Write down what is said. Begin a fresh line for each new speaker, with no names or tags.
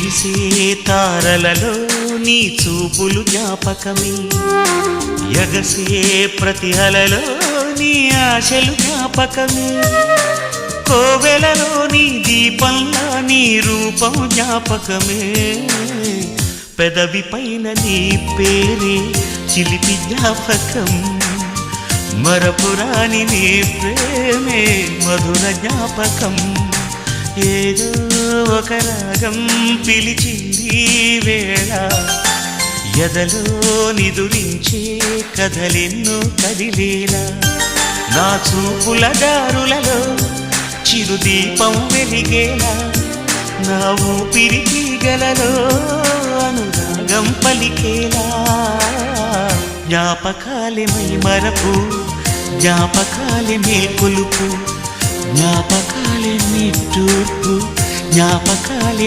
మెరిసే తారలలో నీ చూపులు జ్ఞాపకమే ఎగసే ప్రతి అలలో నీ ఆశలు జ్ఞాపకమే కోవెలలో నీ దీపంలా నీ రూపం జ్ఞాపకమే పెదవి పైన నీ పేరే చిలిపి జ్ఞాపకం మరపురాని నీ ప్రేమే మధుర జ్ఞాపకం ఏదో ఒక రాగం పిలిచింది వేళ ఎదలో నిదురించే కథలెన్నో కదిలేలా నా చూపుల దారులలో చిరుదీపం వెలిగేలా నా ఊపిరికి గలలో అనురాగం పలికేలా జ్ఞాపకాలే మై మరపు జ్ఞాపకాలే మేల్కొలుపు జ్ఞాపకాలే నిట్టూర్పు జ్ఞాపకాలే